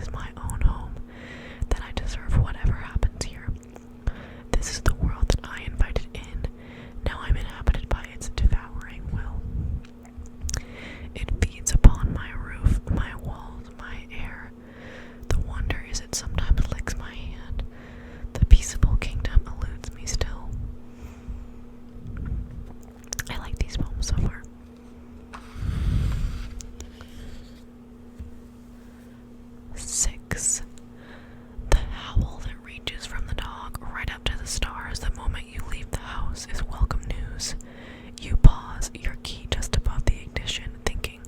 is my own home, then I deserve whatever happens here. This is the world that I invited in. Now I'm inhabited by its devouring will. It feeds upon my roof, my walls, my air. The wonder is it sometimes licks my hand. The peaceable kingdom eludes me still. I like these poems so far. 6. The howl that reaches from the dog right up to the stars the moment you leave the house is welcome news. You pause, your key just above the ignition, thinking,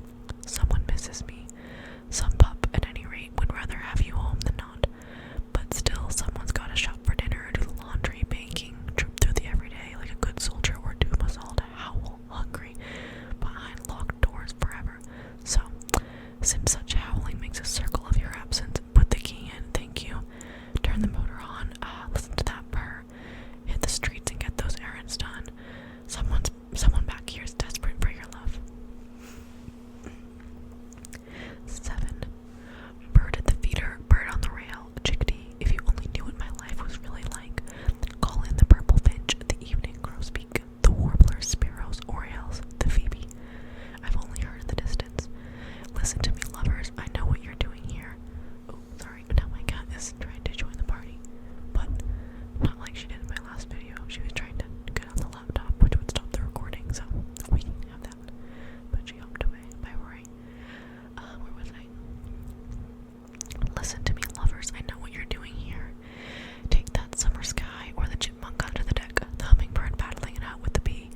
someone misses me. Some pup, at any rate, would rather have you home than not. But still, someone's gotta shop for dinner, do the laundry, baking, troop through the everyday like a good soldier, or doom us all to howl, hungry, behind locked doors forever. So, since such howling makes a circle of your absence, put the key in, thank you. Turn the motor on, listen to that purr. Hit the streets and get those errands done. Someone back here is desperate for your love. 7. Bird at the feeder, bird on the rail, chickadee, if you only knew what my life was really like. Call in the purple finch, the evening grosbeak, the warblers, sparrows, orioles, the phoebe. I've only heard in the distance. Listen to me, lovers, I know what you're doing here. Oh, sorry, now my cat is trying to join the party. But not like she did in my last video. She was trying to get on the laptop, which would stop the recording, so we can have that. But she hopped away by worry. Where was I? Listen to me, lovers, I know what you're doing here. Take that summer sky, or the chipmunk under the deck, the hummingbird battling it out with the bee.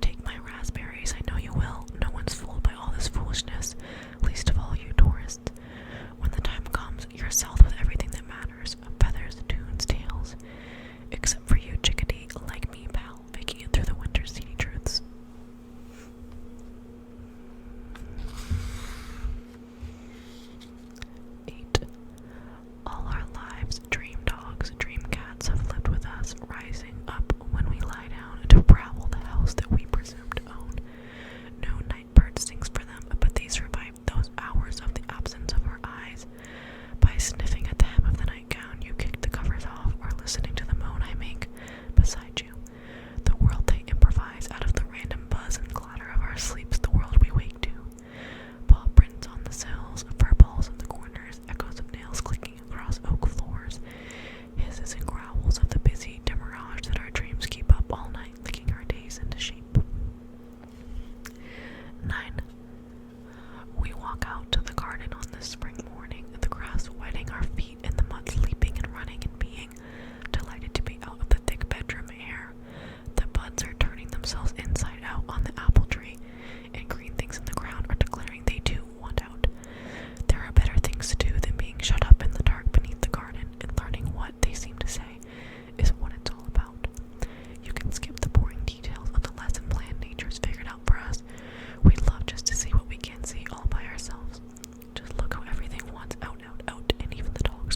Take my raspberries, I know you will. No one's fooled by all this foolishness, least of all you tourists. When the time comes, you're south with everything that matters, feathers, tunes, tails. Except for you, chickadee, like me, pal, making it through the winter's seedy truths. 8. All our lives, dream dogs, dream cats have lived with us, rising up when we lie down to prowl the house that we presume to own. No night bird sings for them, but they survive those hours of the absence of our eyes. By sniffing at the hem of the nightgown, you kick the covers off, or listening to the moan I make beside you. The world they improvise out of the random buzz and clatter of our sleeps, the world we wake to. Paw prints on the sills, fur balls in the corners, echoes of nails clicking across oak floors, hisses and growls of the busy demarrage that our dreams keep up all night, licking our days into shape. 9. We walk out to the garden on this spring morning, the grass wetting our feet and the mud leaping and running and being delighted to be out of the thick bedroom air. The buds are turning themselves inside out on the apple tree, and green things in the ground are declaring they too want out. There are better things to do than being shut up in the dark beneath the garden, and learning what, they seem to say, is what it's all about. You can skip the boring details of the lesson plan nature's figured out for us. We'd love just to see what we can see all by ourselves. Just look how everything wants out, out, out, and even the dogs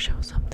show some